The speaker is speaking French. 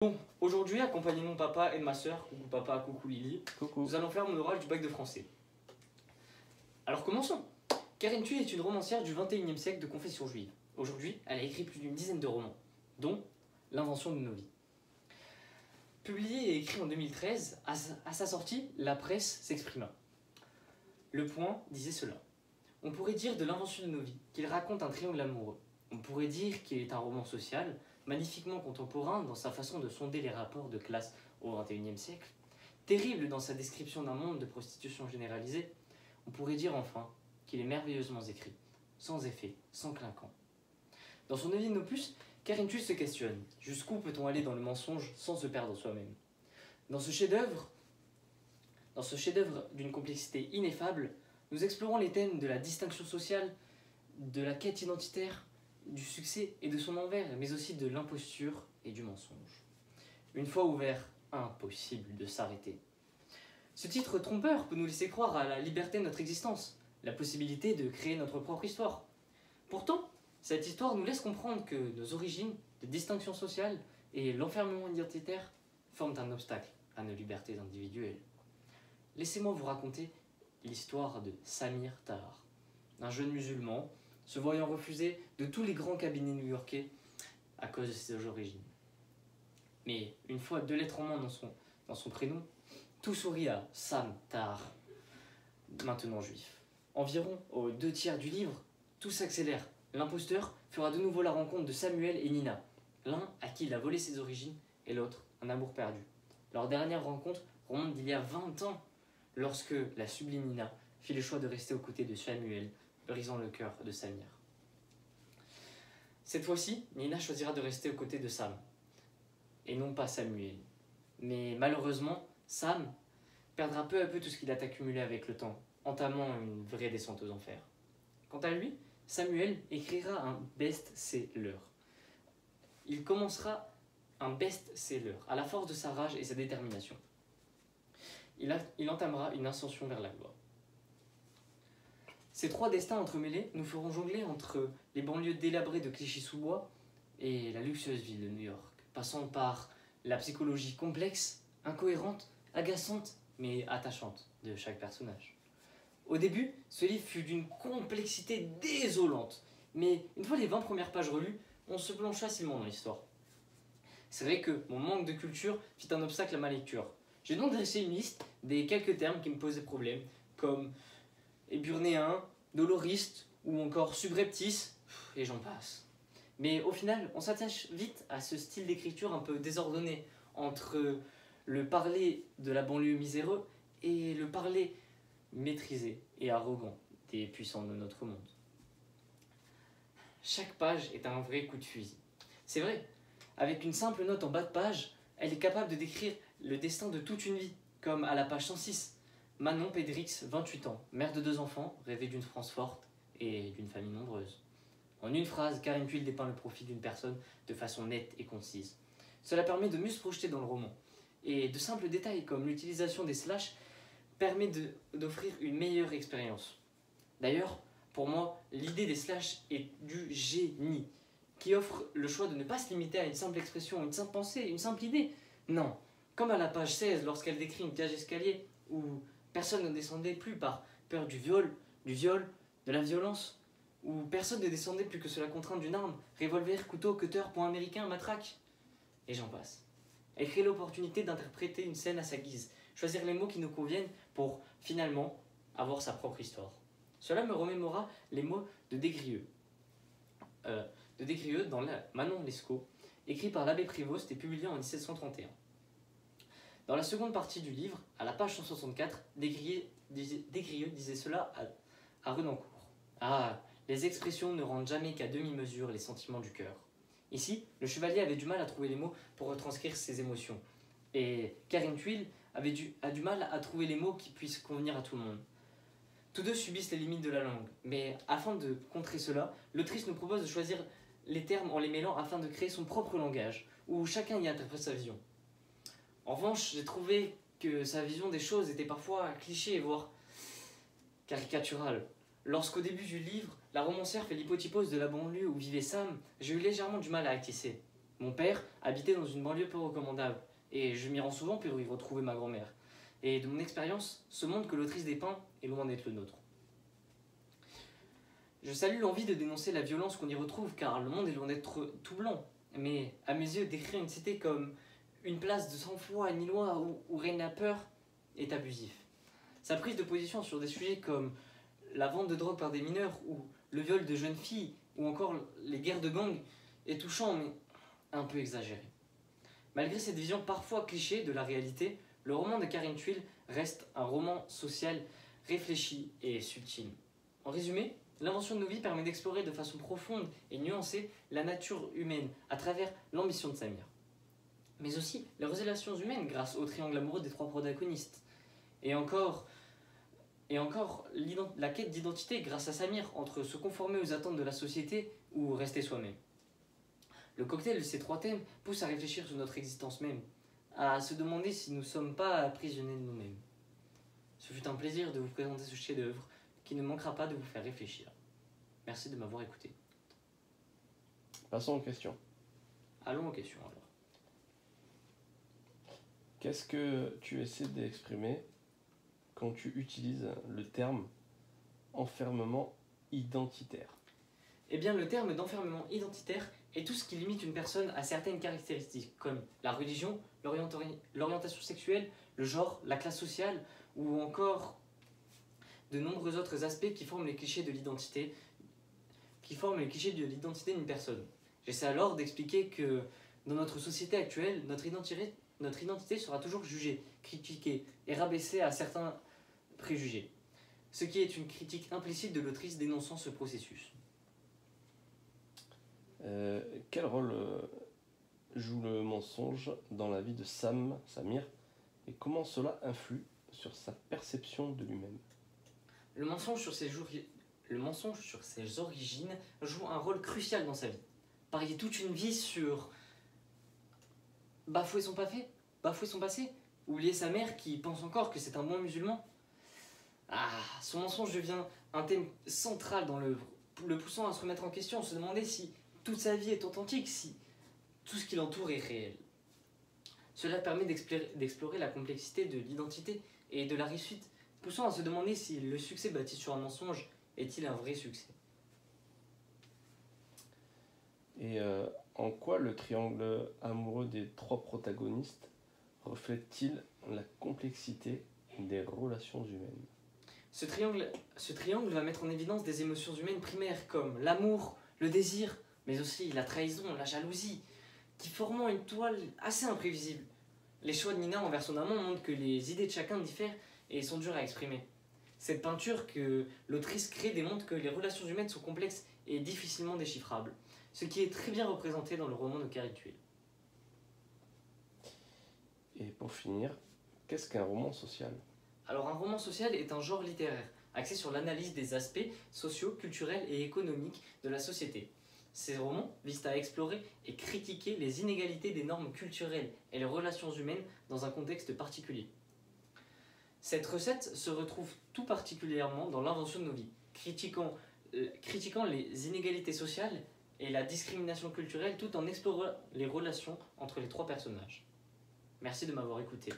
Bon, aujourd'hui, accompagné de mon papa et de ma soeur, coucou papa, coucou Lily, Coucou. nous allons faire mon oral du bac de français. Alors commençons. Karen Thuy est une romancière du 21e siècle de confession juive. Aujourd'hui, elle a écrit plus d'une dizaine de romans, dont L'invention de nos vies. Publié et écrit en 2013, à sa sortie, la presse s'exprima. Le Point disait cela. On pourrait dire de L'invention de nos vies qu'il raconte un triangle amoureux. On pourrait dire qu'il est un roman social, magnifiquement contemporain dans sa façon de sonder les rapports de classe au XXIe siècle, terrible dans sa description d'un monde de prostitution généralisée. On pourrait dire enfin qu'il est merveilleusement écrit, sans effet, sans clinquant. Dans son 9e opus, Karen Thuy se questionne. Jusqu'où peut-on aller dans le mensonge sans se perdre soi-même? Dans ce chef-d'œuvre d'une complexité ineffable, nous explorons les thèmes de la distinction sociale, de la quête identitaire, du succès et de son envers, mais aussi de l'imposture et du mensonge. Une fois ouvert, impossible de s'arrêter. Ce titre trompeur peut nous laisser croire à la liberté de notre existence, la possibilité de créer notre propre histoire. Pourtant, cette histoire nous laisse comprendre que nos origines, de distinction sociale et l'enfermement identitaire forment un obstacle à nos libertés individuelles. Laissez-moi vous raconter l'histoire de Samir Tahar, un jeune musulman se voyant refuser de tous les grands cabinets new-yorkais à cause de ses origines. Mais une fois 2 lettres en moins dans son prénom, tout sourit à Sam Tahar, maintenant juif. Environ aux 2/3 du livre, tout s'accélère. L'imposteur fera de nouveau la rencontre de Samuel et Nina, l'un à qui il a volé ses origines et l'autre un amour perdu. Leur dernière rencontre remonte d'il y a 20 ans, lorsque la sublime Nina fit le choix de rester aux côtés de Samuel, brisant le cœur de Samir. Cette fois-ci, Nina choisira de rester aux côtés de Sam, et non pas Samuel. Mais malheureusement, Sam perdra peu à peu tout ce qu'il a accumulé avec le temps, entamant une vraie descente aux enfers. Quant à lui, Samuel écrira un best-seller. Il commencera un best-seller à la force de sa rage et sa détermination. Il entamera une ascension vers la gloire. Ces 3 destins entremêlés nous feront jongler entre les banlieues délabrées de Clichy-sous-Bois et la luxueuse ville de New York, passant par la psychologie complexe, incohérente, agaçante, mais attachante de chaque personnage. Au début, ce livre fut d'une complexité désolante, mais une fois les 20 premières pages relues, on se plonge facilement dans l'histoire. C'est vrai que mon manque de culture fit un obstacle à ma lecture. J'ai donc dressé une liste des quelques termes qui me posaient problème, comme éburnéen, doloriste ou encore subreptice, et j'en passe. Mais au final, on s'attache vite à ce style d'écriture un peu désordonné entre le parler de la banlieue miséreux et le parler maîtrisé et arrogant des puissants de notre monde. Chaque page est un vrai coup de fusil. C'est vrai, avec une simple note en bas de page, elle est capable de décrire le destin de toute une vie, comme à la page 106. Manon Pédrix, 28 ans, mère de 2 enfants, rêvait d'une France forte et d'une famille nombreuse. En une phrase, Karen Thuy dépeint le profil d'une personne de façon nette et concise. Cela permet de mieux se projeter dans le roman. Et de simples détails comme l'utilisation des slash permet d'offrir une meilleure expérience. D'ailleurs, pour moi, l'idée des slash est du génie, qui offre le choix de ne pas se limiter à une simple expression, une simple pensée, une simple idée. Non, comme à la page 16 lorsqu'elle décrit une cage d'escalier où personne ne descendait plus par peur du viol, de la violence, où personne ne descendait plus que sous la contrainte d'une arme, revolver, couteau, cutter, poing américain, matraque, et j'en passe. Elle crée l'opportunité d'interpréter une scène à sa guise, choisir les mots qui nous conviennent pour finalement avoir sa propre histoire. Cela me remémora les mots de Desgrieux, dans la Manon Lescaut, écrit par l'abbé Prévost et publié en 1731. Dans la seconde partie du livre, à la page 164, Desgrieux disait cela à Renancourt. Ah, les expressions ne rendent jamais qu'à demi-mesure les sentiments du cœur. Ici, le chevalier avait du mal à trouver les mots pour retranscrire ses émotions. Et Karen Thuy a du mal à trouver les mots qui puissent convenir à tout le monde. Tous deux subissent les limites de la langue, mais afin de contrer cela, l'autrice nous propose de choisir les termes en les mêlant afin de créer son propre langage, où chacun y interprète sa vision. En revanche, j'ai trouvé que sa vision des choses était parfois cliché, voire caricaturale. Lorsqu'au début du livre, la romancière fait l'hypotypose de la banlieue où vivait Sam, j'ai eu légèrement du mal à acquiescer. Mon père habitait dans une banlieue peu recommandable, et je m'y rends souvent pour y retrouver ma grand-mère. Et de mon expérience, ce monde que l'autrice dépeint est loin d'être le nôtre. Je salue l'envie de dénoncer la violence qu'on y retrouve, car le monde est loin d'être tout blanc. Mais à mes yeux, décrire une cité comme une place de sang-froid ni loi où règne la peur est abusif. Sa prise de position sur des sujets comme la vente de drogue par des mineurs ou le viol de jeunes filles ou encore les guerres de gangs est touchant mais un peu exagéré. Malgré cette vision parfois cliché de la réalité, le roman de Karine Thuil reste un roman social réfléchi et subtil. En résumé, l'invention de nos vies permet d'explorer de façon profonde et nuancée la nature humaine à travers l'ambition de Samir. Mais aussi les relations humaines grâce au triangle amoureux des trois protagonistes. Et encore la quête d'identité grâce à Samir entre se conformer aux attentes de la société ou rester soi-même. Le cocktail de ces trois thèmes pousse à réfléchir sur notre existence même, à se demander si nous ne sommes pas prisonniers de nous-mêmes. Ce fut un plaisir de vous présenter ce chef-d'œuvre qui ne manquera pas de vous faire réfléchir. Merci de m'avoir écouté. Passons aux questions. Allons aux questions alors. Qu'est-ce que tu essaies d'exprimer quand tu utilises le terme enfermement identitaire? Eh bien, le terme d'enfermement identitaire est tout ce qui limite une personne à certaines caractéristiques, comme la religion, l'orientation sexuelle, le genre, la classe sociale, ou encore de nombreux autres aspects qui forment les clichés de l'identité, d'une personne. J'essaie alors d'expliquer que dans notre société actuelle, notre identité sera toujours jugée, critiquée et rabaissée à certains préjugés, ce qui est une critique implicite de l'autrice dénonçant ce processus. Quel rôle joue le mensonge dans la vie de Samir, et comment cela influe sur sa perception de lui-même? Le mensonge sur ses origines joue un rôle crucial dans sa vie. Parier toute une vie sur bafouer son passé, oublier sa mère qui pense encore que c'est un bon musulman. Son mensonge devient un thème central dans l'œuvre, le poussant à se remettre en question, se demander si toute sa vie est authentique, si tout ce qui l'entoure est réel. Cela permet d'explorer la complexité de l'identité et de la réussite, poussant à se demander si le succès bâti sur un mensonge est-il un vrai succès. Et en quoi le triangle amoureux des trois protagonistes reflète-t-il la complexité des relations humaines? Ce triangle va mettre en évidence des émotions humaines primaires comme l'amour, le désir, mais aussi la trahison, la jalousie, qui formant une toile assez imprévisible. Les choix de Nina envers son amant montrent que les idées de chacun diffèrent et sont dures à exprimer. Cette peinture que l'autrice crée démontre que les relations humaines sont complexes et difficilement déchiffrables, ce qui est très bien représenté dans le roman de Karine Thuil. Et pour finir, qu'est-ce qu'un roman social? Alors un roman social est un genre littéraire, axé sur l'analyse des aspects sociaux, culturels et économiques de la société. Ces romans visent à explorer et critiquer les inégalités des normes culturelles et les relations humaines dans un contexte particulier. Cette recette se retrouve tout particulièrement dans l'invention de nos vies, critiquant les inégalités sociales et la discrimination culturelle tout en explorant les relations entre les trois personnages. Merci de m'avoir écouté.